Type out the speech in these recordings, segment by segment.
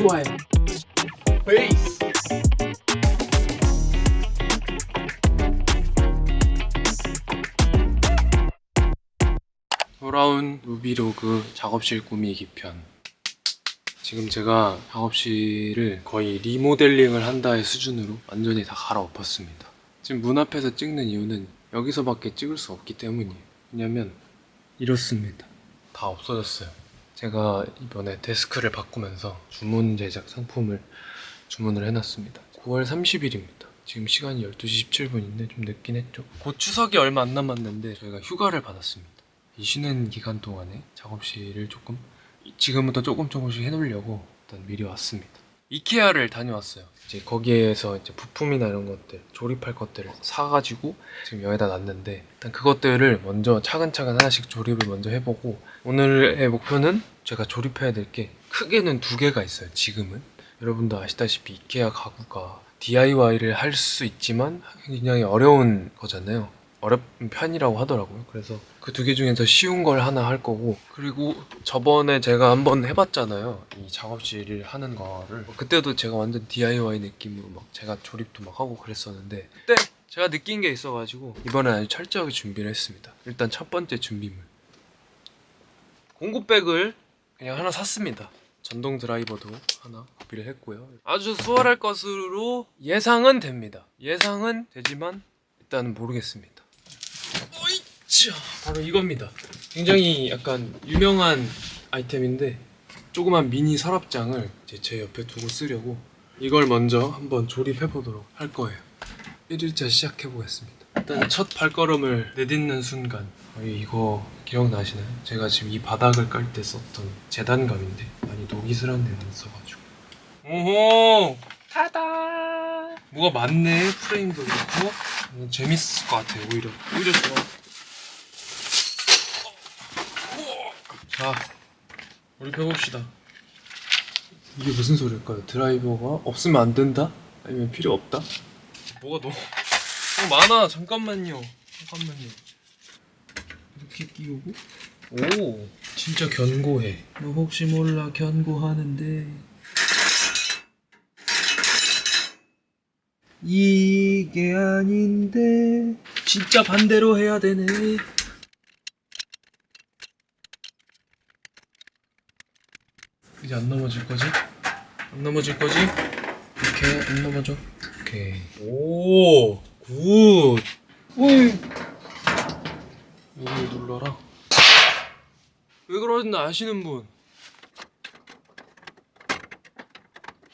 좋아요. 베이스. 돌아온 루비로그 작업실 꾸미기 편. 지금 제가 작업실을 거의 리모델링을 한다의 수준으로 완전히 다 갈아엎었습니다. 지금 문 앞에서 찍는 이유는 여기서밖에 찍을 수 없기 때문이에요. 왜냐면 이렇습니다. 다 없어졌어요. 제가 이번에 데스크를 바꾸면서 주문 제작 상품을 주문을 해놨습니다. 9월 30일입니다. 지금 시간이 12시 17분인데 좀 늦긴 했죠. 곧 추석이 얼마 안 남았는데 저희가 휴가를 받았습니다. 이 쉬는 기간 동안에 작업실을 조금 지금부터 조금씩 해놓으려고 일단 미리 왔습니다. 이케아를 다녀왔어요. 이제 거기에서 이제 부품이나 이런 것들, 조립할 것들을 사가지고 지금 여기다 놨는데 일단 그것들을 먼저 차근차근 하나씩 조립을 먼저 해보고 오늘의 목표는 제가 조립해야 될 게 크게는 2개가 있어요. 지금은 여러분도 아시다시피 이케아 가구가 DIY를 할 수 있지만 굉장히 어려운 거잖아요. 어려운 편이라고 하더라고요. 그래서 그 2개 중에서 쉬운 걸 하나 할 거고, 그리고 저번에 제가 한번 해봤잖아요. 이 작업실을 하는 거를. 그때도 제가 완전 DIY 느낌으로 막 제가 조립도 막 하고 그랬었는데 그때 제가 느낀 게 있어가지고 이번에 아주 철저하게 준비를 했습니다. 일단 첫 번째 준비물, 공구백을 그냥 하나 샀습니다. 전동 드라이버도 하나 구비를 했고요. 아주 수월할 것으로 예상은 됩니다. 예상은 되지만 일단은 모르겠습니다. 어이차, 바로 이겁니다. 굉장히 약간 유명한 아이템인데 조그만 미니 서랍장을 이제 제 옆에 두고 쓰려고 이걸 먼저 한번 조립해 보도록 할 거예요. 1일차 시작해 보겠습니다. 일단 첫 발걸음을 내딛는 순간, 이거 기억나시나요? 제가 지금 이 바닥을 깔 때 썼던 재단감인데 많이 녹이 슬한 데는 있어가지고. 오호! 타다! 뭐가 많네. 프레임도 그렇고 재밌을 것 같아요. 오히려 좋아. 자, 우리 펴봅시다. 이게 무슨 소리일까요? 드라이버가 없으면 안 된다? 아니면 필요 없다? 뭐가 너무 많아. 잠깐만요. 이렇게 끼우고. 오, 진짜 견고해. 너 혹시 몰라 견고하는데 이게 아닌데 진짜 반대로 해야 되네. 이제 안 넘어질 거지? 안 넘어질 거지? 이렇게 안 넘어져. 오케이. 오, 굿. 오이. 여기 눌러라. 왜 그러는지 아시는 분?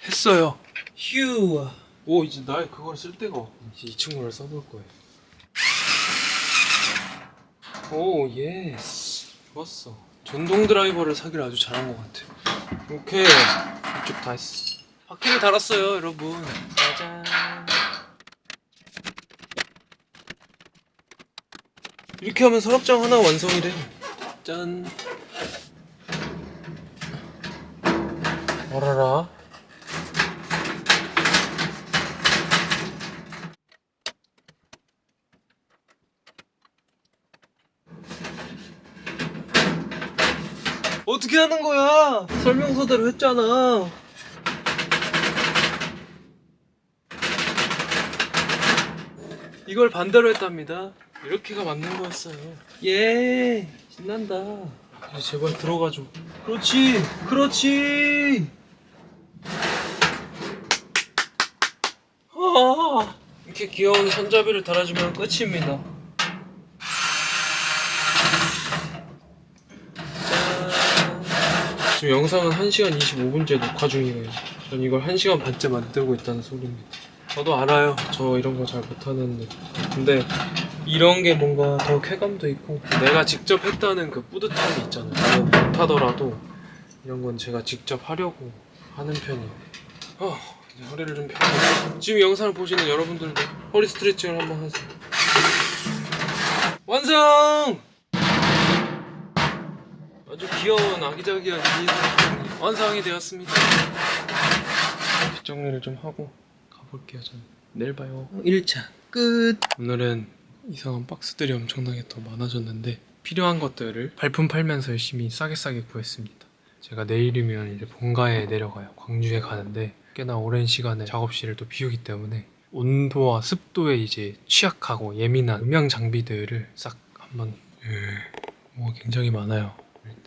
했어요. 휴. 오, 이제 날 그걸 쓸 데가 없어. 이제 이 친구를 써볼 거예요. 오, 예스. 좋았어. 전동 드라이버를 사기를 아주 잘한 것 같아. 오케이. 이쪽 다 했어. 바퀴를 달았어요, 여러분. 짜잔. 이렇게 하면 서랍장 하나 완성이래. 짠. 어라라. 어떻게 하는 거야? 설명서대로 했잖아. 이걸 반대로 했답니다. 이렇게가 맞는 거였어요. 예, 신난다. 이제 제발 들어가줘. 그렇지. 이렇게 귀여운 손잡이를 달아주면 끝입니다. 지금 영상은 1시간 25분째 녹화 중이에요. 전 이걸 1시간 반째 만들고 있다는 소리입니다. 저도 알아요. 저 이런 거 잘 못하는. 근데 이런 게 뭔가 더 쾌감도 있고 내가 직접 했다는 그 뿌듯함이 있잖아요. 제가 못하더라도 이런 건 제가 직접 하려고 하는 편이에요. 이제 허리를 좀 펴고 지금 영상을 보시는 여러분들도 허리 스트레칭을 한번 하세요. 완성! 아주 귀여운 아기자기한 미니 완성이 되었습니다. 뒷정리를 좀 하고 가볼게요. 저는 내일 봐요. 1차 끝. 오늘은 이상한 박스들이 엄청나게 더 많아졌는데 필요한 것들을 발품 팔면서 열심히 싸게 구했습니다. 제가 내일이면 이제 본가에 내려가요. 광주에 가는데 꽤나 오랜 시간을 작업실을 또 비우기 때문에 온도와 습도에 이제 취약하고 예민한 음향 장비들을 싹 한번 뭐가 굉장히 많아요.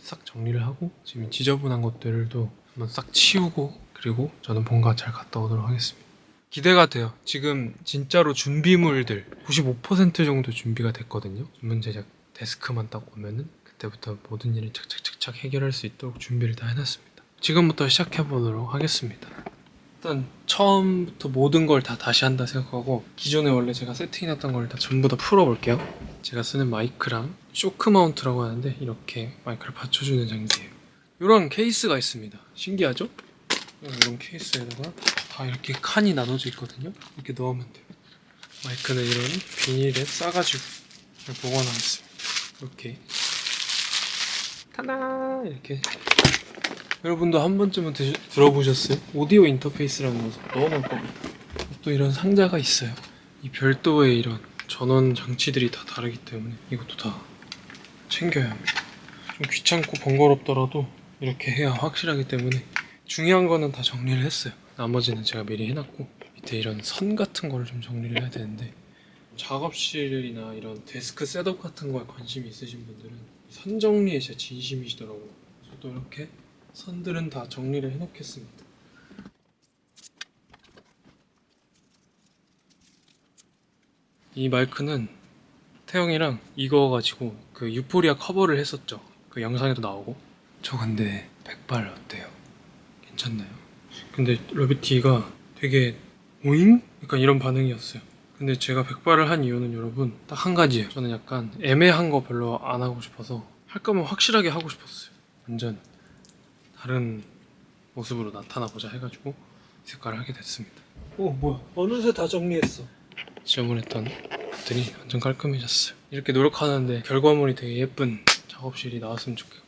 싹 정리를 하고 지금 지저분한 것들도 한번 싹 치우고 그리고 저는 본가 잘 갔다 오도록 하겠습니다. 기대가 돼요. 지금 진짜로 준비물들 95% 정도 준비가 됐거든요. 전문 제작 데스크만 딱 오면은 그때부터 모든 일을 착착착착 해결할 수 있도록 준비를 다 해놨습니다. 지금부터 시작해보도록 하겠습니다. 일단 처음부터 모든 걸 다 다시 한다 생각하고 기존에 원래 제가 세팅해놨던 걸 다 전부 다 풀어볼게요. 제가 쓰는 마이크랑 쇼크 마운트라고 하는데 이렇게 마이크를 받쳐주는 장비예요. 이런 케이스가 있습니다. 신기하죠? 이런 케이스에다가 다 이렇게 칸이 나눠져 있거든요. 이렇게 넣으면 돼요. 마이크는 이런 비닐에 싸가지고 보관하겠습니다. 이렇게 타다 이렇게. 여러분도 한 번쯤은 들어보셨어요? 오디오 인터페이스라는 것을 넣어놓을 겁니다. 또 이런 상자가 있어요. 이 별도의 이런 전원 장치들이 다 다르기 때문에 이것도 다 챙겨야 합니다. 좀 귀찮고 번거롭더라도 이렇게 해야 확실하기 때문에 중요한 거는 다 정리를 했어요. 나머지는 제가 미리 해놨고 밑에 이런 선 같은 거를 좀 정리를 해야 되는데 작업실이나 이런 데스크 셋업 같은 거에 관심이 있으신 분들은 선 정리에 진짜 진심이시더라고요. 저도 이렇게 선들은 다 정리를 해놓겠습니다. 이 마이크는 태영이랑 이거 가지고 그 유포리아 커버를 했었죠. 그 영상에도 나오고. 저 근데 백발 어때요? 괜찮나요? 근데 러비티가 되게 오잉? 약간 이런 반응이었어요. 근데 제가 백발을 한 이유는 여러분 딱 한 가지예요. 저는 약간 애매한 거 별로 안 하고 싶어서 할 거면 확실하게 하고 싶었어요. 완전 다른 모습으로 나타나보자 해가지고 이 색깔을 하게 됐습니다. 오 뭐야 어느새 다 정리했어. 지저분했던 것들이 완전 깔끔해졌어요. 이렇게 노력하는데 결과물이 되게 예쁜 작업실이 나왔으면 좋겠고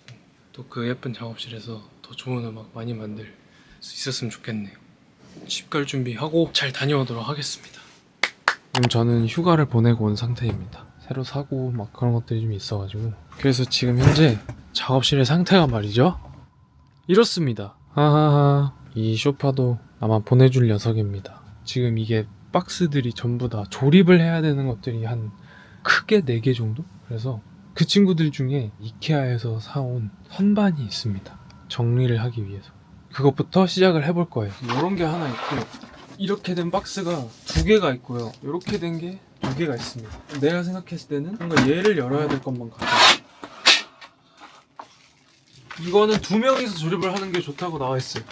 또 그 예쁜 작업실에서 더 좋은 음악 많이 만들 수 있었으면 좋겠네요. 집 갈 준비하고 잘 다녀오도록 하겠습니다. 지금 저는 휴가를 보내고 온 상태입니다. 새로 사고 막 그런 것들이 좀 있어가지고 그래서 지금 현재 작업실의 상태가 말이죠 이렇습니다. 하하하. 이 소파도 아마 보내줄 녀석입니다. 지금 이게 박스들이 전부 다 조립을 해야 되는 것들이 한 크게 4개 정도? 그래서 그 친구들 중에 이케아에서 사온 선반이 있습니다. 정리를 하기 위해서 그것부터 시작을 해볼 거예요. 이런 게 하나 있고 이렇게 된 박스가 2개가 있고요. 이렇게 된 게 2개가 있습니다. 내가 생각했을 때는 뭔가 얘를 열어야 될 것만 같아요. 이거는 2명이서 조립을 하는 게 좋다고 나와있어요.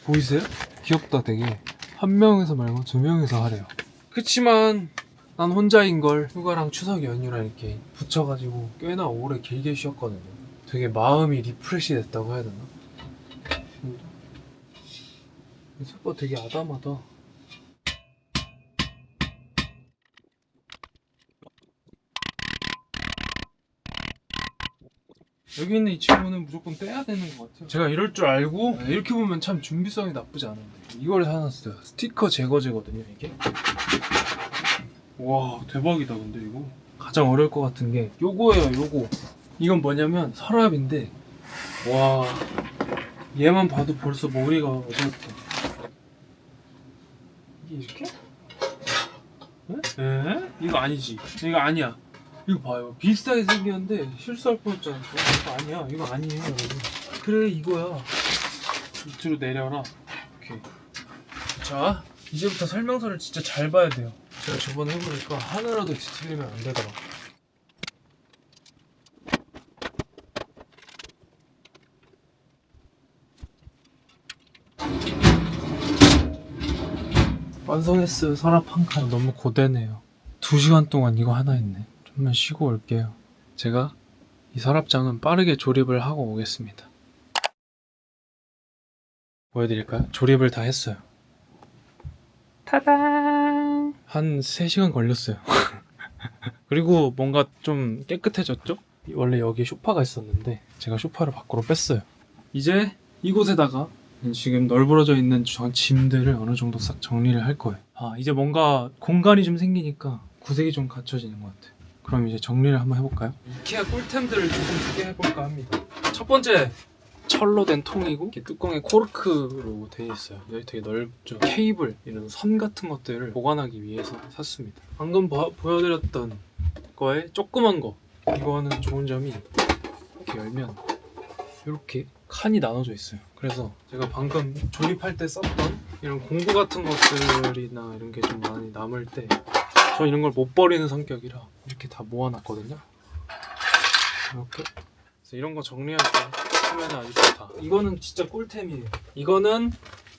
보이세요? 귀엽다 되게. 1명에서 말고 2명이서 하래요. 그치만 난 혼자인걸. 휴가랑 추석 연휴랑 이렇게 붙여가지고 꽤나 오래 길게 쉬었거든요. 되게 마음이 리프레시 됐다고 해야 되나? 생각보다 되게 아담하다. 여기 있는 이 친구는 무조건 떼야 되는 것 같아요. 제가 이럴 줄 알고 이렇게 보면 참 준비성이 나쁘지 않은데 이걸 사놨어요. 스티커 제거제거든요 이게. 와 대박이다. 근데 이거 가장 어려울 것 같은 게 요거예요. 요거 이건 뭐냐면 서랍인데 와 얘만 봐도 벌써 머리가 어지럽다. 이게 이렇게? 에? 이거 아니지. 이거 아니야. 이거 봐요. 비슷하게 생겼는데 실수할 뻔했잖아. 이거 아니야. 이거 아니에요. 여러분. 그래 이거야. 밑으로 내려라. 오케이. 자 이제부터 설명서를 진짜 잘 봐야 돼요. 제가 저번에 해보니까 하나라도 뒤틀리면 안 되더라. 완성했어요. 서랍 한 칸. 너무 고되네요. 2시간 동안 이거 하나 했네. 좀만 쉬고 올게요. 제가 이 서랍장은 빠르게 조립을 하고 오겠습니다. 보여드릴까요? 조립을 다 했어요. 타당! 한 3시간 걸렸어요. 그리고 뭔가 좀 깨끗해졌죠? 원래 여기 소파가 있었는데 제가 소파를 밖으로 뺐어요. 이제 이곳에다가 지금 널브러져 있는 짐들을 어느 정도 싹 정리를 할 거예요. 아 이제 뭔가 공간이 좀 생기니까 구색이 좀 갖춰지는 것 같아요. 그럼 이제 정리를 한번 해볼까요? 이케아 꿀템들을 조금 소개해볼까 합니다. 첫 번째 철로 된 통이고 이렇게 뚜껑에 코르크로 되어 있어요. 여기 되게 넓죠. 케이블 이런 선 같은 것들을 보관하기 위해서 샀습니다. 방금 보여드렸던 거에 조그만 거, 이거는 좋은 점이 이렇게 열면 이렇게 칸이 나눠져 있어요. 그래서 제가 방금 조립할 때 썼던 이런 공구 같은 것들이나 이런 게 좀 많이 남을 때 저 이런 걸 못 버리는 성격이라 이렇게 다 모아놨거든요. 이렇게. 그래서 이런 거 정리할 때 쓰면 아주 좋다. 이거는 진짜 꿀템이에요. 이거는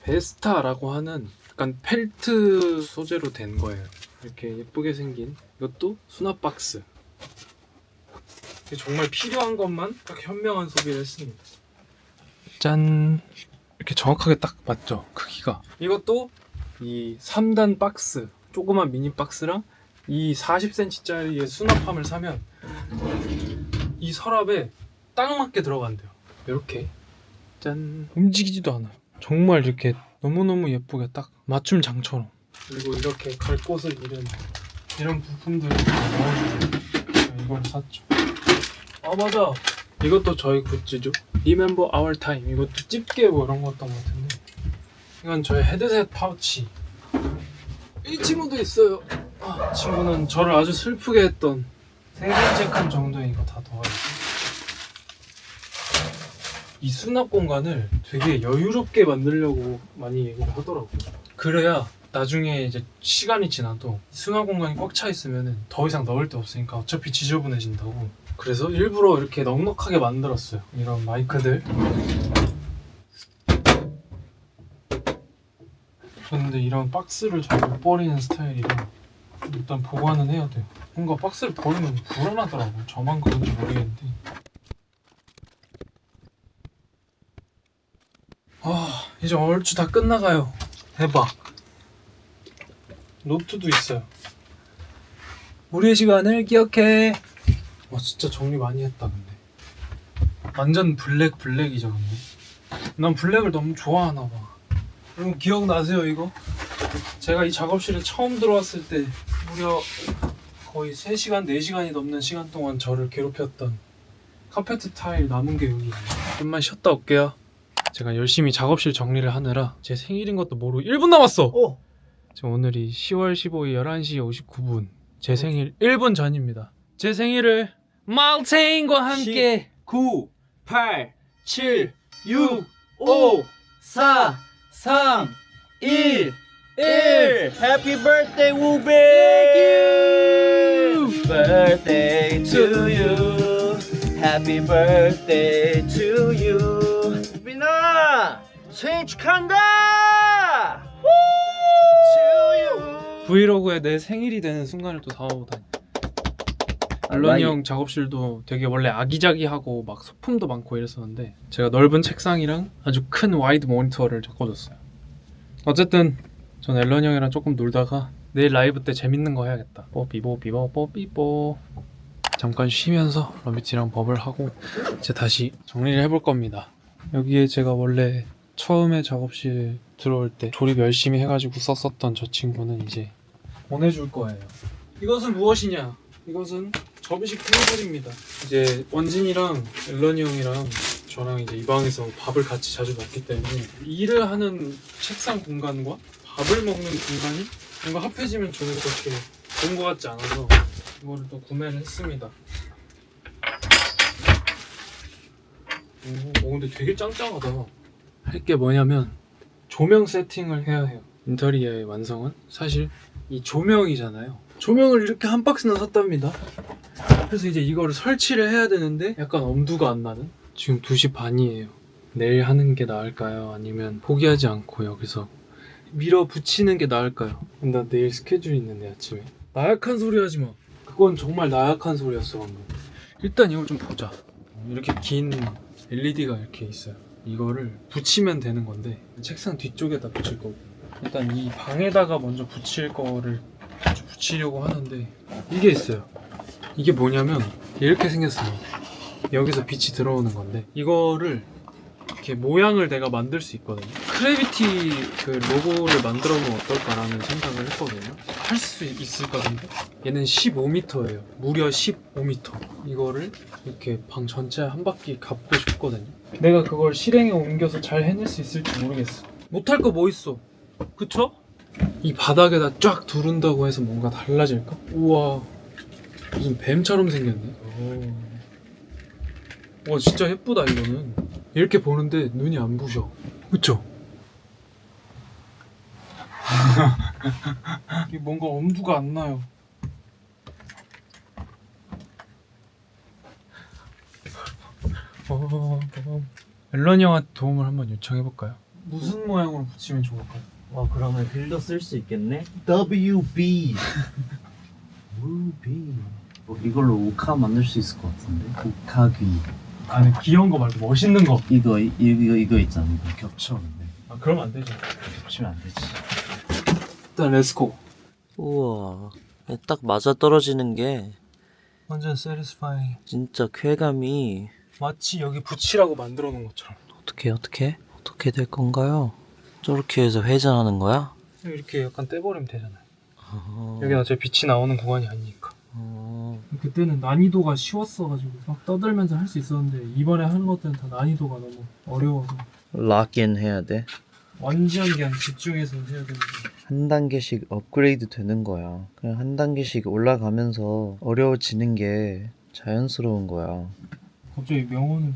베스타라고 하는 약간 펠트 소재로 된 거예요. 이렇게 예쁘게 생긴 이것도 수납 박스. 정말 필요한 것만 딱 현명한 소비를 했습니다. 짠! 이렇게 정확하게 딱 맞죠? 크기가. 이것도 이 3단 박스, 조그만 미니 박스랑 이 40cm짜리의 수납함을 사면 이 서랍에 딱 맞게 들어간대요. 이렇게 짠! 움직이지도 않아요. 정말 이렇게 너무너무 예쁘게 딱 맞춤 장처럼. 그리고 이렇게 갈 곳을 잃은 이런 부품들을 넣어주고 이걸 샀죠. 아 맞아, 이것도 저희 굿즈죠. Remember Our Time. 이것도 집게 뭐 이런 거였던 것 같은데 이건 저의 헤드셋 파우치. 이 친구도 있어요. 친구는 저를 아주 슬프게 했던 세 번째 칸 정도에 이거 다 더해서 이 수납 공간을 되게 여유롭게 만들려고 많이 얘기를 하더라고요. 그래야 나중에 이제 시간이 지나도 수납 공간이 꽉 차 있으면 더 이상 넣을 데 없으니까 어차피 지저분해진다고. 그래서 일부러 이렇게 넉넉하게 만들었어요. 이런 마이크들. 저는 근데 이런 박스를 잘 못 버리는 스타일이라 일단 보관은 해야 돼요. 뭔가 박스를 버리면 불안하더라고요. 저만 그런지 모르겠는데. 이제 얼추 다 끝나가요. 대박. 노트도 있어요. 우리의 시간을 기억해. 진짜 정리 많이 했다. 근데 완전 블랙이죠. 근데 난 블랙을 너무 좋아하나 봐. 여러분 기억나세요 이거? 제가 이 작업실에 처음 들어왔을 때 무려 거의 3시간, 4시간이 넘는 시간 동안 저를 괴롭혔던 카페트 타일 남은 게 여기 있네요. 좀만 쉬었다 올게요. 제가 열심히 작업실 정리를 하느라 제 생일인 것도 모르고 1분 남았어! 지금 오늘이 10월 15일 11시 59분 제 생일 1분 전입니다. 제 생일을 말테인과 함께 9, 8, 7, 6, 5, 4, 3, 1, 1 Happy birthday 우빈! Thank you! Birthday to you Happy birthday to you 우빈아! 생일 축하한다! To you 브이로그에 내 생일이 되는 순간을 또 담아보다니. 알런이 형 작업실도 되게 원래 아기자기하고 막 소품도 많고 이랬었는데 제가 넓은 책상이랑 아주 큰 와이드 모니터를 바꿔줬어요. 어쨌든 전 앨런 형이랑 조금 놀다가 내일 라이브 때 재밌는 거 해야겠다. 뽀삐뽀 잠깐 쉬면서 러비티랑 버블 하고 이제 다시 정리를 해볼 겁니다. 여기에 제가 원래 처음에 작업실 들어올 때 조립 열심히 해가지고 썼었던 저 친구는 이제 보내줄 거예요. 이것은 무엇이냐? 이것은 접이식 테이블입니다. 이제 원진이랑 앨런이 형이랑 저랑 이제 이 방에서 밥을 같이 자주 먹기 때문에 일을 하는 책상 공간과 밥을 먹는 공간이 뭔가 합해지면 저는 그렇게 좋은 것 같지 않아서 이거를 또 구매를 했습니다. 근데 되게 짱짱하다. 할 게 뭐냐면 조명 세팅을 해야 해요. 인테리어의 완성은 사실 이 조명이잖아요. 조명을 이렇게 한 박스나 샀답니다. 그래서 이제 이거를 설치를 해야 되는데 약간 엄두가 안 나는? 지금 2시 반이에요. 내일 하는 게 나을까요? 아니면 포기하지 않고 여기서 밀어붙이는 게 나을까요? 나 내일 스케줄 있는데 아침에. 나약한 소리 하지 마. 그건 정말 나약한 소리였어 방금. 일단 이걸 좀 보자. 이렇게 긴 LED가 이렇게 있어요. 이거를 붙이면 되는 건데 책상 뒤쪽에다 붙일 거고 일단 이 방에다가 먼저 붙일 거를 붙이려고 하는데 이게 있어요. 이게 뭐냐면 이렇게 생겼어요. 여기서 빛이 들어오는 건데 이거를 이렇게 모양을 내가 만들 수 있거든요. 크래비티 그 로고를 만들어 놓으면 어떨까라는 생각을 했거든요. 할 수 있을까 근데? 얘는 15m예요. 무려 15m. 이거를 이렇게 방 전체 한 바퀴 갚고 싶거든요. 내가 그걸 실행에 옮겨서 잘 해낼 수 있을지 모르겠어. 못할 거 뭐 있어? 그쵸? 이 바닥에다 쫙 두른다고 해서 뭔가 달라질까? 우와, 무슨 뱀처럼 생겼네. 와, 진짜 예쁘다 이거는. 이렇게 보는데 눈이 안 부셔. 그쵸? 이게 뭔가 엄두가 안 나요. 앨런이 형한테 도움을 한번 요청해볼까요? 무슨 모양으로 붙이면 좋을까요? 와 그러면 글도 쓸 수 있겠네. WB. WB. 이걸로 오카 만들 수 있을 것 같은데. 오카귀. 아니, 귀여운 거 말고 멋있는 거. 이거 있잖아. 이거 겹쳐 근데. 아, 그러면 안 되죠. 겹치면 안 되지. 일단 렛츠고. 우와. 딱 맞아 떨어지는 게 완전 세티스파잉. 진짜 쾌감이. 마치 여기 붙이라고 만들어 놓은 것처럼. 어떻게 될 건가요? 저렇게 해서 회전하는 거야? 이렇게 약간 떼버리면 되잖아요. 여기는 어차피 빛이 나오는 구간이 아니니까. 그때는 난이도가 쉬웠어가지고 막 떠들면서 할 수 있었는데 이번에 하는 것들은 다 난이도가 너무 어려워서 락인 해야 돼. 완전 그냥 집중해서 해야 되는데. 한 단계씩 업그레이드 되는 거야. 그냥 한 단계씩 올라가면서 어려워지는 게 자연스러운 거야. 갑자기 명언을.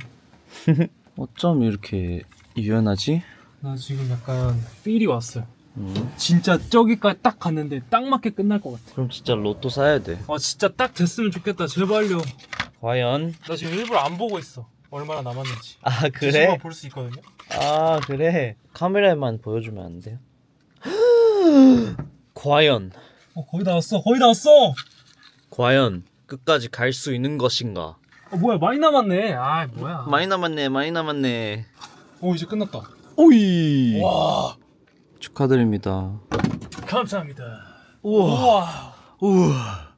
어쩜 이렇게 유연하지? 나 지금 약간 필이 왔어요. 진짜 저기까지 딱 갔는데 딱 맞게 끝날 것 같아. 그럼 진짜 로또 사야 돼. 아, 진짜 딱 됐으면 좋겠다. 제발요. 과연? 나 지금 일부러 안 보고 있어. 얼마나 남았는지. 아 그래? 볼 수 있거든요. 아 그래? 카메라에만 보여주면 안 돼요? 과연? 거의 다 왔어. 거의 다 왔어. 과연 끝까지 갈 수 있는 것인가? 뭐야, 많이 남았네. 아, 뭐야. 많이 남았네. 오, 이제 끝났다. 오이. 와, 축하드립니다. 감사합니다. 우와. 우와.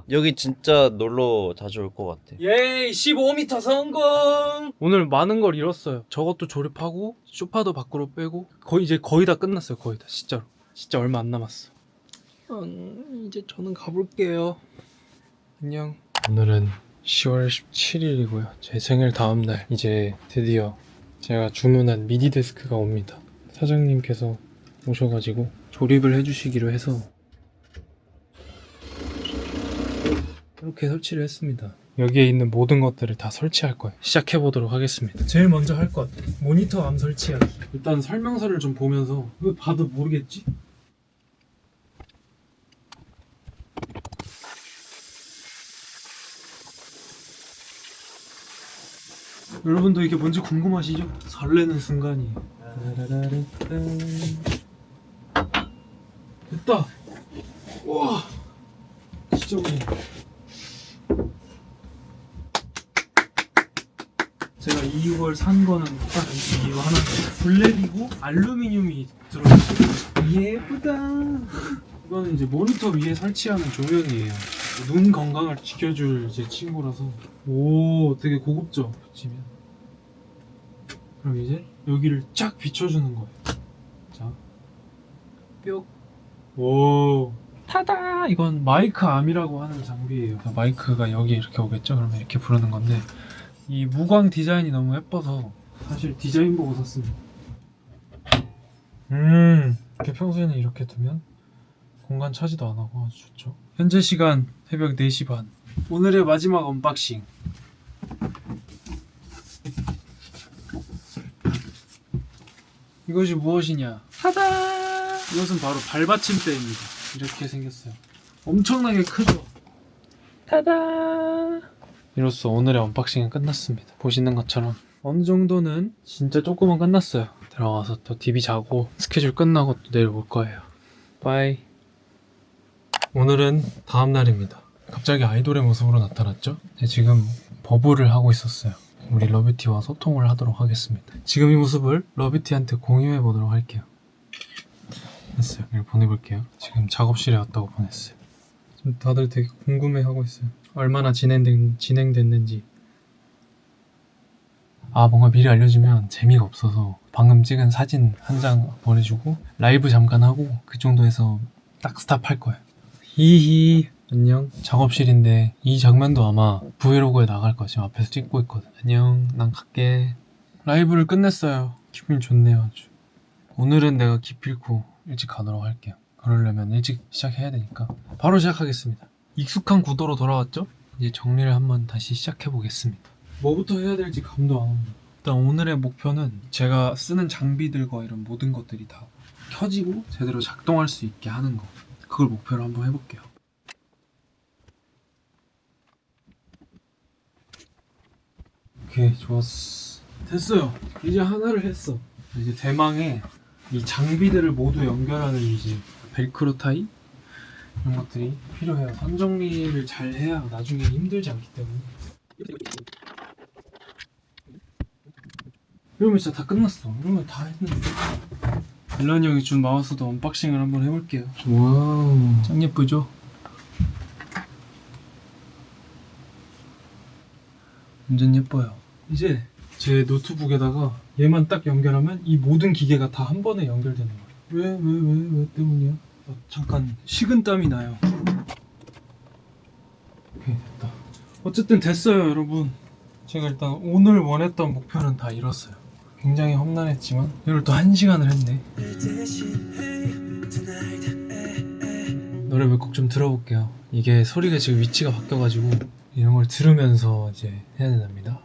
여기 진짜 놀러 자주 올 것 같아. 예이, 15m 성공. 오늘 많은 걸 잃었어요. 저것도 조립하고 소파도 밖으로 빼고 거의 다 끝났어요. 거의 다. 진짜로. 진짜 얼마 안 남았어. 이제 저는 가볼게요. 안녕. 오늘은 10월 17일이고요. 제 생일 다음날 이제 드디어 제가 주문한 미디 데스크가 옵니다. 사장님께서 오셔가지고 조립을 해주시기로 해서 이렇게 설치를 했습니다. 여기에 있는 모든 것들을 다 설치할 거예요. 시작해보도록 하겠습니다. 제일 먼저 할 것 모니터 암 설치하기. 일단 설명서를 좀 보면서 왜 봐도 모르겠지? 여러분도 이게 뭔지 궁금하시죠? 설레는 순간이에요. 됐다! 우와! 진짜 무서워. 제가 이걸 산 거는 딱 이거 하나, 블랙이고 알루미늄이 들어있어요. 예쁘다. 이거는 이제 모니터 위에 설치하는 조명이에요. 눈 건강을 지켜줄 제 친구라서. 오, 되게 고급져. 비치면. 그럼 이제 여기를 쫙 비춰주는 거예요. 자, 뿅. 오, 타다! 이건 마이크 암이라고 하는 장비예요. 마이크가 여기 이렇게 오겠죠? 그러면 이렇게 부르는 건데, 이 무광 디자인이 너무 예뻐서 사실 디자인 보고 샀습니다. 이렇게 평소에는 이렇게 두면 공간 차지도 안 하고 아주 좋죠. 현재 시간 새벽 4시 반. 오늘의 마지막 언박싱. 이것이 무엇이냐? 타다! 이것은 바로 발받침대입니다. 이렇게 생겼어요. 엄청나게 크죠? 타다! 이로써 오늘의 언박싱은 끝났습니다. 보시는 것처럼 어느 정도는 진짜 조금은 끝났어요. 들어가서 또 DB 자고 스케줄 끝나고 또 내일 올 거예요. 바이. 오늘은 다음 날입니다. 갑자기 아이돌의 모습으로 나타났죠? 지금 버블을 하고 있었어요. 우리 러비티와 소통을 하도록 하겠습니다. 지금 이 모습을 러비티한테 공유해 보도록 할게요. 됐어요. 이걸 보내볼게요. 지금 작업실에 왔다고 보냈어요. 지금 다들 되게 궁금해 하고 있어요. 얼마나 진행됐는지. 아, 뭔가 미리 알려주면 재미가 없어서 방금 찍은 사진 한 장 보내주고 라이브 잠깐 하고 그 정도에서 딱 스탑할 거예요. 히히 안녕. 작업실인데 이 장면도 아마 브이로그에 나갈 거야. 지금 앞에서 찍고 있거든. 안녕, 난 갈게. 라이브를 끝냈어요. 기분이 좋네요 아주. 오늘은 내가 기필코 일찍 가도록 할게요. 그러려면 일찍 시작해야 되니까 바로 시작하겠습니다. 익숙한 구도로 돌아왔죠? 이제 정리를 한번 다시 시작해 보겠습니다. 뭐부터 해야 될지 감도 안 옵니다. 일단 오늘의 목표는 제가 쓰는 장비들과 이런 모든 것들이 다 켜지고 제대로 작동할 수 있게 하는 거. 그걸 목표로 한번 해볼게요. 오케이, 좋았어. 됐어요. 이제 하나를 했어. 이제 대망의 이 장비들을 모두 연결하는 이제 벨크로 타이 이런 것들이 필요해요. 선 정리를 잘 해야 나중에 힘들지 않기 때문에. 이러면 진짜 다 끝났어. 이러면 다 했는데. 일란이 형이 준 마우스도 언박싱을 한번 해볼게요. 와우, 짱 예쁘죠? 완전 예뻐요. 이제 제 노트북에다가 얘만 딱 연결하면 이 모든 기계가 다 한 번에 연결되는 거예요. 왜 때문이야? 잠깐 식은땀이 나요. 오케이, 됐다. 어쨌든 됐어요 여러분. 제가 일단 오늘 원했던 목표는 다 이뤘어요. 굉장히 험난했지만 이걸 또 1시간을 했네. 노래 몇 곡 좀 들어볼게요. 이게 소리가 지금 위치가 바뀌어가지고 이런 걸 들으면서 이제 해야 된답니다.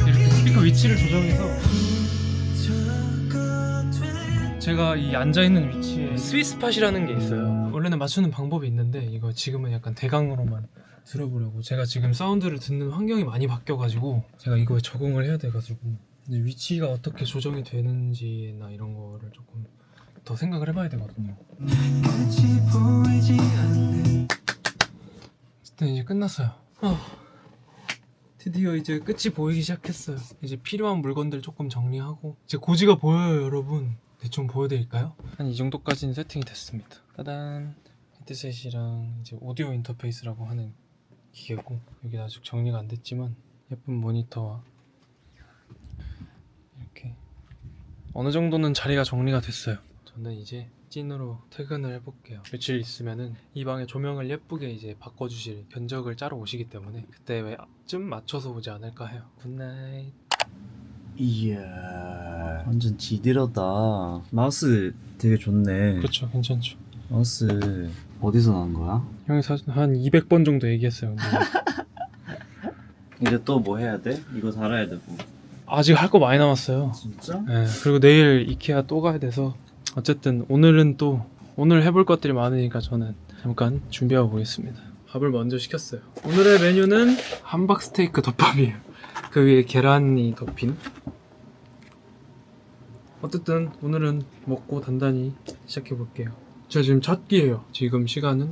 이렇게 스피커 위치를 조정해서 제가 이 앉아있는 위치에 스위스팟이라는 게 있어요. 원래는 맞추는 방법이 있는데 이거 지금은 약간 대강으로만 들어보려고. 제가 지금 사운드를 듣는 환경이 많이 바뀌어가지고 제가 이거에 적응을 해야 돼가지고 이제 위치가 어떻게 조정이 되는지나 이런 거를 조금 더 생각을 해봐야 되거든요. 어쨌든 이제 끝났어요. 드디어 이제 끝이 보이기 시작했어요. 이제 필요한 물건들 조금 정리하고 이제 고지가 보여요 여러분. 대충 보여드릴까요? 한 이 정도까지는 세팅이 됐습니다. 따단! 헤드셋이랑 이제 오디오 인터페이스라고 하는 기계고, 여기 아직 정리가 안 됐지만 예쁜 모니터와 이렇게 어느 정도는 자리가 정리가 됐어요. 저는 이제 찐으로 퇴근을 해볼게요. 며칠 있으면은 이 방의 조명을 예쁘게 이제 바꿔주실 견적을 짜러 오시기 때문에 그때쯤 맞춰서 오지 않을까 해요. 굿나잇. 이야, 완전 지디러다. 마우스 되게 좋네. 그렇죠, 괜찮죠. 마우스 어디서 나온 거야? 형이 사실 한 200번 정도 얘기했어요. 근데 이제 또 뭐 해야 돼? 이거 달아야 되고. 아직 할 거 많이 남았어요. 진짜? 네, 그리고 내일 이케아 또 가야 돼서 어쨌든 오늘 해볼 것들이 많으니까 저는 잠깐 준비하고 보겠습니다. 밥을 먼저 시켰어요. 오늘의 메뉴는 함박 스테이크 덮밥이에요. 그 위에 계란이 덮인. 어쨌든 오늘은 먹고 단단히 시작해 볼게요. 제가 지금 첫 끼예요. 지금 시간은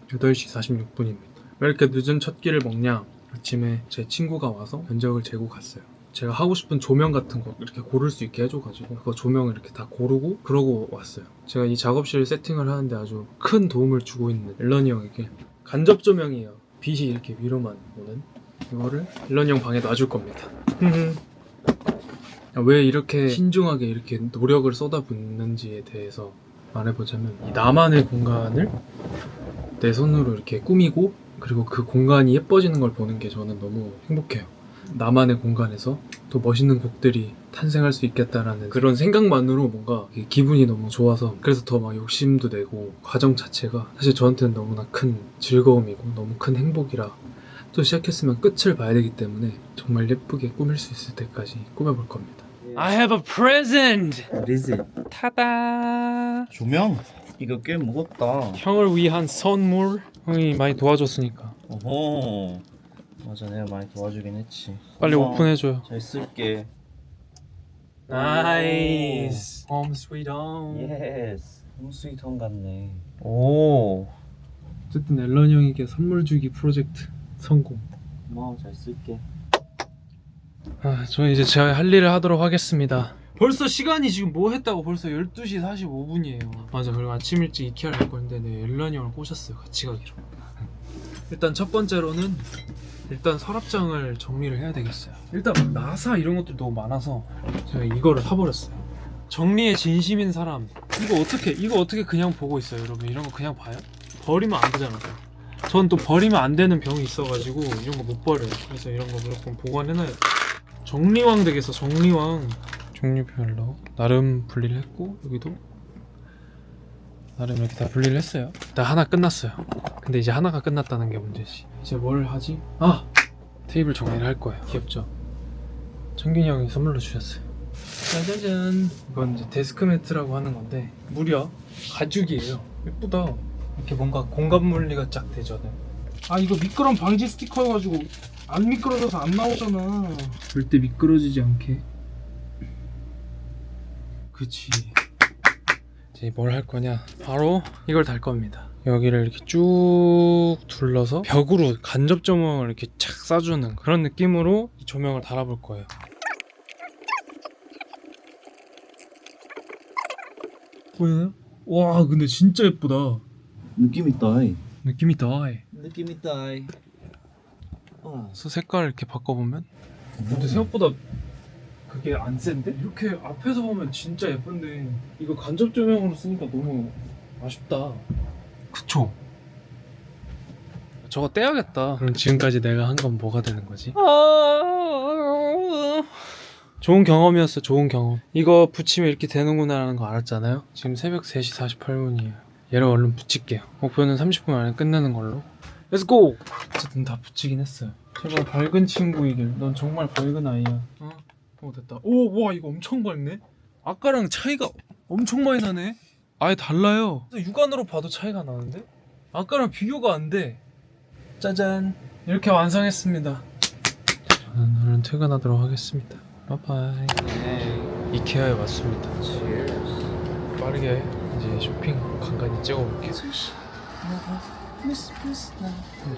8시 46분입니다. 왜 이렇게 늦은 첫 끼를 먹냐? 아침에 제 친구가 와서 견적을 재고 갔어요. 제가 하고 싶은 조명 같은 거 이렇게 고를 수 있게 해줘가지고 그거 조명을 이렇게 다 고르고 그러고 왔어요. 제가 이 작업실 세팅을 하는데 아주 큰 도움을 주고 있는 일런이 형에게 간접 조명이에요. 빛이 이렇게 위로만 오는 이거를 일런이 형 방에 놔줄 겁니다. 왜 이렇게 신중하게 이렇게 노력을 쏟아붓는지에 대해서 말해보자면 이 나만의 공간을 내 손으로 이렇게 꾸미고 그리고 그 공간이 예뻐지는 걸 보는 게 저는 너무 행복해요. 나만의 공간에서 또 멋있는 곡들이 탄생할 수 있겠다라는 그런 생각만으로 뭔가 기분이 너무 좋아서 그래서 더 막 욕심도 내고 과정 자체가 사실 저한테는 너무나 큰 즐거움이고 너무 큰 행복이라 또 시작했으면 끝을 봐야 되기 때문에 정말 예쁘게 꾸밀 수 있을 때까지 꾸며볼 겁니다. I have a present! What is it? 타다! 조명? 이거 꽤 무겁다. 형을 위한 선물? 형이 많이 도와줬으니까 어허. 맞아, 내가 많이 도와주긴 했지. 빨리 고마워. 오픈해줘요. 잘 쓸게. 나이스. Home sweet home. 예스. 홈스위트홈 같네. 오. 어쨌든 앨런 형에게 선물 주기 프로젝트 성공. 고마워, 잘 쓸게. 저는 이제 제가 할 일을 하도록 하겠습니다. 벌써 시간이 지금 뭐 했다고 벌써 12시 45분이에요. 맞아. 그리고 아침 일찍 이케아를 갈 건데 네, 엘런이 형을 꼬셨어요. 같이 가기로. 일단 첫 번째로는 일단 서랍장을 정리를 해야 되겠어요. 일단 막 나사 이런 것들 너무 많아서 제가 이거를 사버렸어요. 정리에 진심인 사람 이거 어떻게 그냥 보고 있어요 여러분. 이런 거 그냥 봐요? 버리면 안 되잖아요. 전 또 버리면 안 되는 병이 있어가지고 이런 거 못 버려요. 그래서 이런 거 무조건 보관해놔야 돼. 정리왕 되겠어. 정리왕. 종류별로 나름 분리를 했고 여기도 나름 이렇게 다 분리를 했어요. 일단 하나 끝났어요. 근데 이제 하나가 끝났다는 게 문제지. 이제 뭘 하지? 아! 테이블 정리를 할 거예요. 귀엽죠? 청균이 형이 선물로 주셨어요. 짜자잔. 이건 이제 데스크 매트라고 하는 건데 무려 가죽이에요. 예쁘다. 이렇게 뭔가 공간 분리가 쫙 되잖아요. 아 이거 미끄럼 방지 스티커여가지고 안 미끄러져서 안 나오잖아. 절대 미끄러지지 않게. 그치. 이제 뭘 할 거냐? 바로 이걸 달 겁니다. 여기를 이렇게 쭉 둘러서 벽으로 간접 조명을 이렇게 착 쏴주는 그런 느낌으로 이 조명을 달아볼 거예요. 보이나요? 와 근데 진짜 예쁘다. 느낌 있다. 느낌 있다. 느낌 있다. 그래서 색깔을 이렇게 바꿔보면 근데 생각보다 그게 안 센데? 이렇게 앞에서 보면 진짜 예쁜데 이거 간접 조명으로 쓰니까 너무 아쉽다. 그쵸? 저거 떼야겠다. 그럼 지금까지 내가 한 건 뭐가 되는 거지? 좋은 경험이었어. 좋은 경험. 이거 붙이면 이렇게 되는구나라는 거 알았잖아요. 지금 새벽 3시 48분이에요 얘를 얼른 붙일게요. 목표는 30분 안에 끝내는 걸로. Let's go! 어쨌든 다 붙이긴 했어요. 제발 밝은 친구이길. 넌 정말 밝은 아이야. 됐다. 오, 와 이거 엄청 밝네. 아까랑 차이가 엄청 많이 나네. 아예 달라요. 육안으로 봐도 차이가 나는데? 아까랑 비교가 안 돼. 짜잔. 이렇게 완성했습니다. 저는 얼른 퇴근하도록 하겠습니다. 바이바이. 이케아에 왔습니다. 빠르게 이제 쇼핑 간간히 찍어볼게요.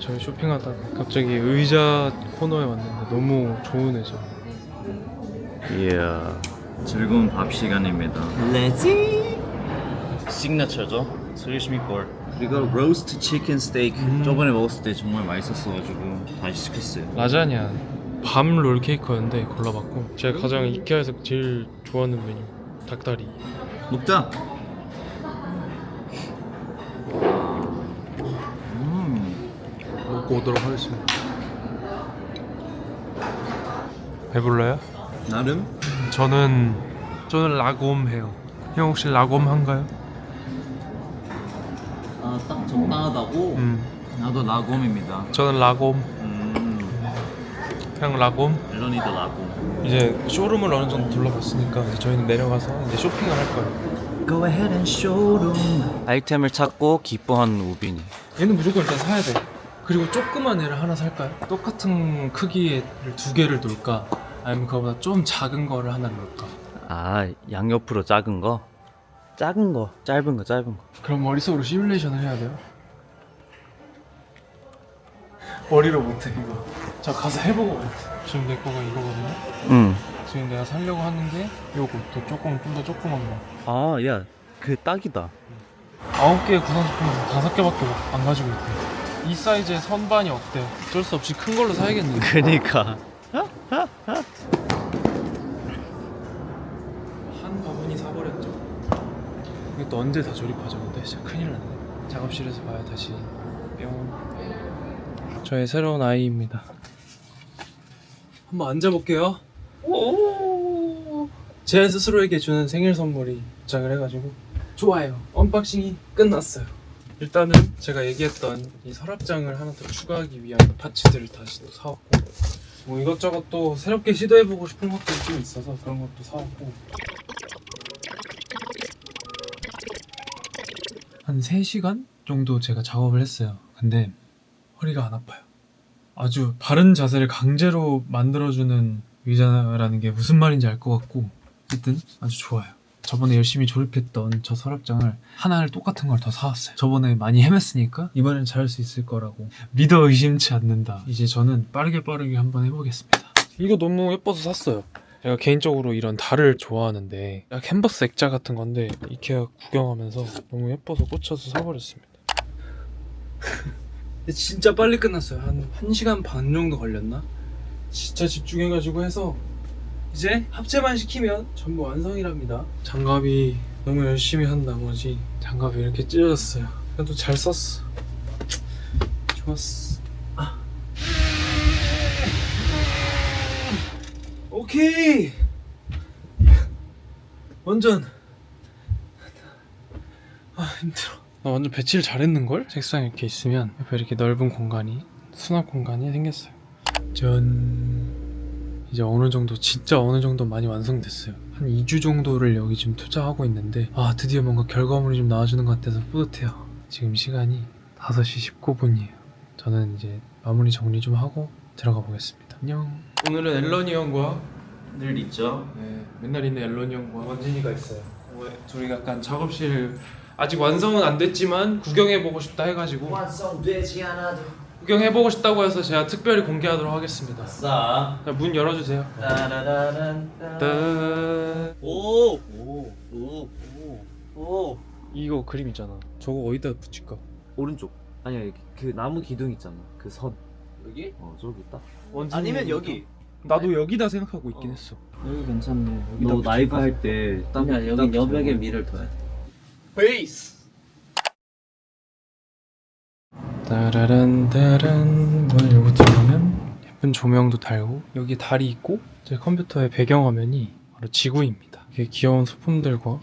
저희 쇼핑하다가 갑자기 의자 코너에 왔는데 너무 좋은 의자. 이야 즐거운 밥 시간입니다. 레지. 시그너처죠. 스리시미볼. 그리고 로스트 치킨 스테이크. 저번에 먹었을 때 정말 맛있었어가지고 다시 시켰어요. 라자냐 밤 롤케이크였는데 골라봤고 제가 가장 이케아에서 제일 좋아하는 메뉴 닭다리. 먹자. 먹고 오도록 하겠습니다. 배불러요? 나름? 저는 라곰 해요. 형 혹시 라곰 한가요? 딱 적당하다고? 나도 라곰입니다. 저는 라곰. 형 라곰. 멜로니도 라곰. 이제 쇼룸을 어느 정도 둘러봤으니까 이제 저희는 내려가서 이제 쇼핑을 할 거예요. Go ahead and showroom. 아이템을 찾고 기뻐하는 우빈이. 얘는 무조건 일단 사야 돼. 그리고 조그만 애를 하나 살까요? 똑같은 크기의 두 개를 놓을까? 아니면 그거보다 좀 작은 거를 하나 놓을까? 아 양옆으로 작은 거? 작은 거, 짧은 거, 짧은 거. 그럼 머릿속으로 시뮬레이션을 해야 돼요? 머리로 못해 이거. 저 가서 해보고 못해. 지금 내 거가 이거거든요? 응. 지금 내가 살려고 하는 게 요거 더 조금 좀 더 조그만 거. 아 야 그 딱이다. 9개의 구성식품 중 5개밖에 안 가지고 있대. 이 사이즈의 선반이 없대. 어쩔 수 없이 큰 걸로 사야겠네. 그니까. 한 바구니 사버렸죠. 이게 또 언제 다 조립하죠? 근데 진짜 큰일 났네. 작업실에서 봐요 다시. 뿅. 저의 새로운 아이입니다. 한번 앉아볼게요. 오. 제 스스로에게 주는 생일 선물이 도착을 해가지고 좋아요. 언박싱이 끝났어요. 일단은 제가 얘기했던 이 서랍장을 하나 더 추가하기 위한 파츠들을 다시 또 사왔고, 뭐 이것저것 또 새롭게 시도해보고 싶은 것들이 좀 있어서 그런 것도 사왔고. 한 3시간 정도 제가 작업을 했어요. 근데 허리가 안 아파요. 아주 바른 자세를 강제로 만들어주는 의자라는 게 무슨 말인지 알 것 같고, 어쨌든 아주 좋아요. 저번에 열심히 조립했던 저 서랍장을 하나를 똑같은 걸 더 사왔어요. 저번에 많이 헤맸으니까 이번엔 잘할 수 있을 거라고 믿어 의심치 않는다. 이제 저는 빠르게 한번 해보겠습니다. 이거 너무 예뻐서 샀어요. 제가 개인적으로 이런 달을 좋아하는데 캔버스 액자 같은 건데 이케아 구경하면서 너무 예뻐서 꽂혀서 사버렸습니다. 근데 진짜 빨리 끝났어요. 한 1시간 반 정도 걸렸나? 진짜 집중해가지고 해서 이제 합체만 시키면 전부 완성이랍니다. 장갑이 너무 열심히 한 나머지 장갑이 이렇게 찢어졌어요. 그래도 잘 썼어. 좋았어. 오케이. 완전 힘들어. 나 완전 배치를 잘했는걸? 책상 이렇게 있으면 옆에 이렇게 넓은 공간이 수납 공간이 생겼어요. 전 이제 어느 정도 진짜 어느 정도 많이 완성됐어요. 한 2주 정도를 여기 지금 투자하고 있는데 드디어 뭔가 결과물이 좀 나와주는 것 같아서 뿌듯해요. 지금 시간이 5시 19분이에요. 저는 이제 마무리 정리 좀 하고 들어가 보겠습니다. 안녕. 오늘은 앨런이 형과 늘 있죠. 맨날 있는 앨런이 형과 원진이가 있어요. 저희가 약간 작업실 아직 완성은 안 됐지만 구경해보고 싶다 해가지고 완성되지 않아도 구경해보고 싶다고 해서 제가 특별히 공개하도록 하겠습니다. 싸. 자, 문 열어주세요. 따... 오. 이거 그림 있잖아. 저거 어디다 붙일까? 오른쪽. 아니야, 그 나무 기둥 있잖아. 그 선. 여기? 저기 있다. 아니면 여기. 나도 여기다 생각하고 있긴 했어. 여기 괜찮네. 너 라이브 할 때 그냥 여기 여백에 미를 둬야 돼. 베이스. 따라란따란. 요거 들어가면 예쁜 조명도 달고 여기 달이 있고 제 컴퓨터의 배경화면이 바로 지구입니다. 이게 귀여운 소품들과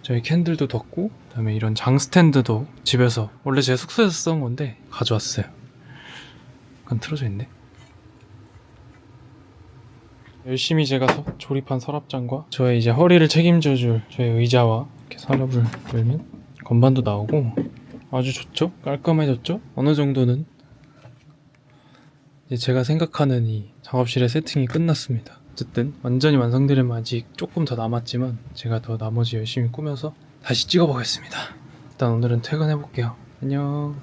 저희 캔들도 뒀고 그다음에 이런 장 스탠드도 집에서 원래 제 숙소에서 쓴 건데 가져왔어요. 약간 틀어져 있네. 열심히 제가 조립한 서랍장과 저의 이제 허리를 책임져줄 저의 의자와 이렇게 서랍을 열면 건반도 나오고 아주 좋죠? 깔끔해졌죠? 어느 정도는 이제 제가 생각하는 이 작업실의 세팅이 끝났습니다. 어쨌든 완전히 완성되려면 아직 조금 더 남았지만 제가 더 나머지 열심히 꾸며서 다시 찍어보겠습니다. 일단 오늘은 퇴근해볼게요. 안녕.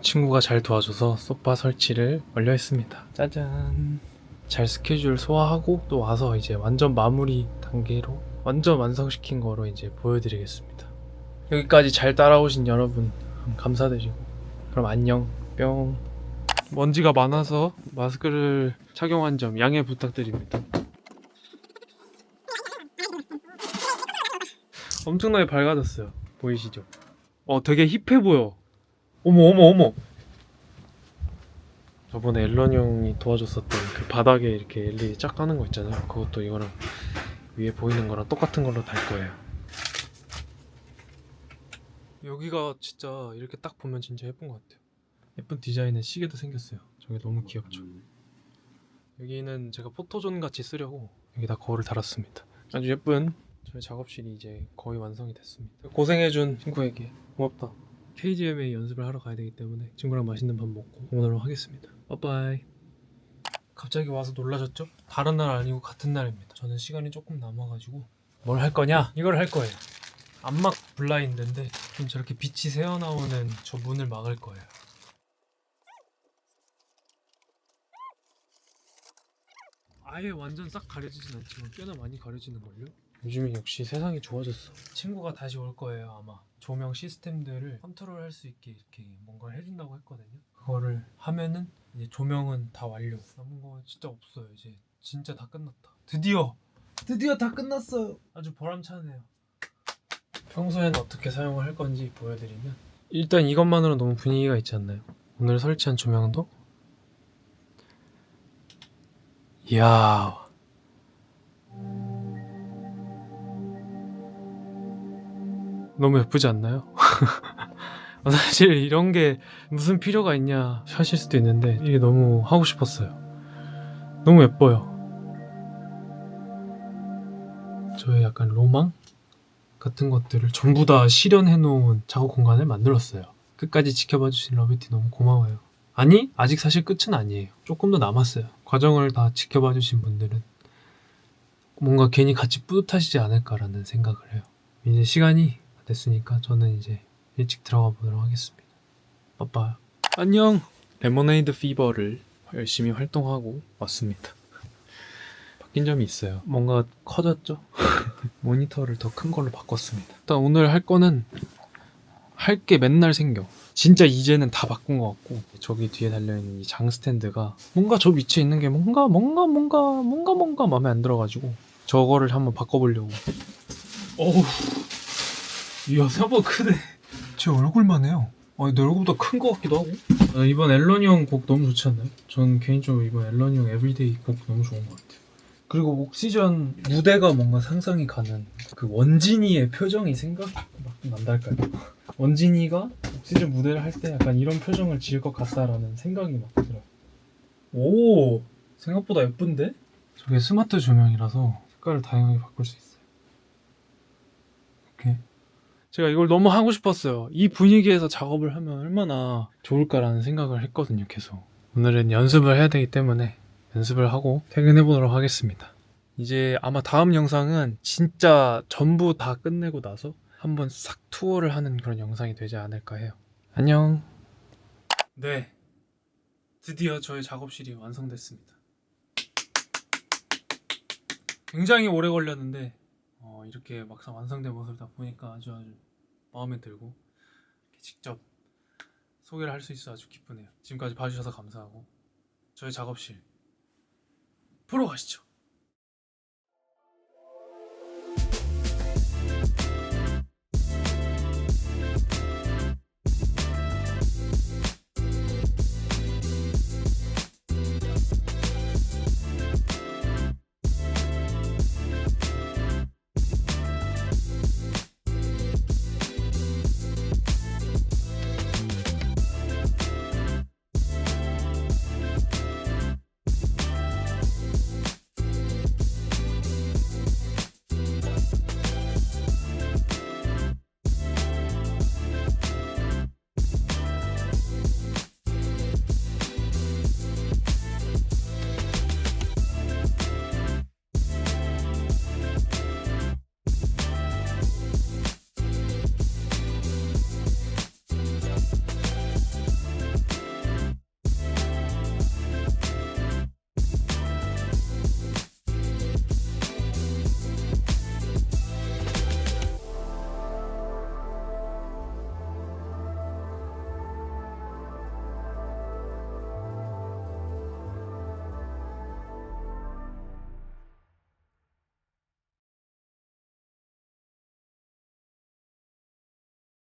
친구가 잘 도와줘서 소파 설치를 완료했습니다. 짜잔. 잘 스케줄 소화하고 또 와서 이제 완전 마무리 단계로 완전 완성시킨 거로 이제 보여드리겠습니다. 여기까지 잘 따라오신 여러분 감사드리고 그럼 안녕 뿅. 먼지가 많아서 마스크를 착용한 점 양해 부탁드립니다. 엄청나게 밝아졌어요. 보이시죠? 되게 힙해 보여. 어머. 저번에 앨런 형이 도와줬었던 그 바닥에 이렇게 LED 쫙 까는 거 있잖아요. 그것도 이거랑 위에 보이는 거랑 똑같은 걸로 달 거예요. 여기가 진짜 이렇게 딱 보면 진짜 예쁜 것 같아요. 예쁜 디자인의 시계도 생겼어요. 저게 너무 귀엽죠. 여기는 제가 포토존 같이 쓰려고 여기다 거울을 달았습니다. 아주 예쁜 저희 작업실이 이제 거의 완성이 됐습니다. 고생해준 친구에게 고맙다. KGMA 연습을 하러 가야 되기 때문에 친구랑 맛있는 밥 먹고 오도록 하겠습니다. 빠빠이. 갑자기 와서 놀라셨죠? 다른 날 아니고 같은 날입니다. 저는 시간이 조금 남아가지고 뭘 할 거냐? 이걸 할 거예요. 암막 블라인드인데 좀 저렇게 빛이 새어나오는 저 문을 막을 거예요. 아예 완전 싹 가려지진 않지만 꽤나 많이 가려지는걸요? 요즘엔 역시 세상이 좋아졌어. 친구가 다시 올 거예요 아마. 조명 시스템들을 컨트롤할 수 있게 이렇게 뭔가를 해준다고 했거든요. 그거를 하면은 이제 조명은 다 완료. 남은 거 진짜 없어요. 이제 진짜 다 끝났다. 드디어 다 끝났어요. 아주 보람차네요. 평소에는 어떻게 사용을 할 건지 보여드리면 일단 이것만으로 너무 분위기가 있지 않나요? 오늘 설치한 조명도 이야 너무 예쁘지 않나요? 사실 이런 게 무슨 필요가 있냐 하실 수도 있는데 이게 너무 하고 싶었어요. 너무 예뻐요. 저의 약간 로망 같은 것들을 전부 다 실현해 놓은 작업 공간을 만들었어요. 끝까지 지켜봐 주신 러비티 너무 고마워요. 아니 아직 사실 끝은 아니에요. 조금 더 남았어요. 과정을 다 지켜봐 주신 분들은 뭔가 괜히 같이 뿌듯하시지 않을까라는 생각을 해요. 이제 시간이 됐으니까 저는 이제 일찍 들어가 보도록 하겠습니다. 바빠요. 안녕. 레모네이드 피버를 열심히 활동하고 왔습니다. 바뀐 점이 있어요. 뭔가 커졌죠? 모니터를 더 큰 걸로 바꿨습니다. 일단 오늘 할 거는 할 게 맨날 생겨. 진짜 이제는 다 바꾼 것 같고, 저기 뒤에 달려있는 이 장 스탠드가 뭔가 저 위치에 있는 게 뭔가 마음에 안 들어가지고 저거를 한번 바꿔보려고. 어우, 이야 생각보다 크네. 제 얼굴만 해요. 내 얼굴보다 큰 것 같기도 하고. 이번 앨런이 형 곡 너무 좋지 않나요? 전 개인적으로 이번 앨런이 형 에브리데이 곡 너무 좋은 것 같아요. 그리고 옥시전 무대가 뭔가 상상이 가는 그 원진이의 표정이 생각이 막 난달까요? 원진이가 옥시전 무대를 할 때 약간 이런 표정을 지을 것 같다라는 생각이 막 들어요. 오, 생각보다 예쁜데? 저게 스마트 조명이라서 색깔을 다양하게 바꿀 수 있어요. 이렇게. 제가 이걸 너무 하고 싶었어요. 이 분위기에서 작업을 하면 얼마나 좋을까라는 생각을 했거든요, 계속. 오늘은 연습을 해야 되기 때문에 연습을 하고 퇴근해 보도록 하겠습니다. 이제 아마 다음 영상은 진짜 전부 다 끝내고 나서 한번 싹 투어를 하는 그런 영상이 되지 않을까 해요. 안녕. 네, 드디어 저의 작업실이 완성됐습니다. 굉장히 오래 걸렸는데 이렇게 막상 완성된 모습을 다 보니까 아주 마음에 들고 직접 소개를 할 수 있어 아주 기쁘네요. 지금까지 봐주셔서 감사하고 저희 작업실 보러 가시죠.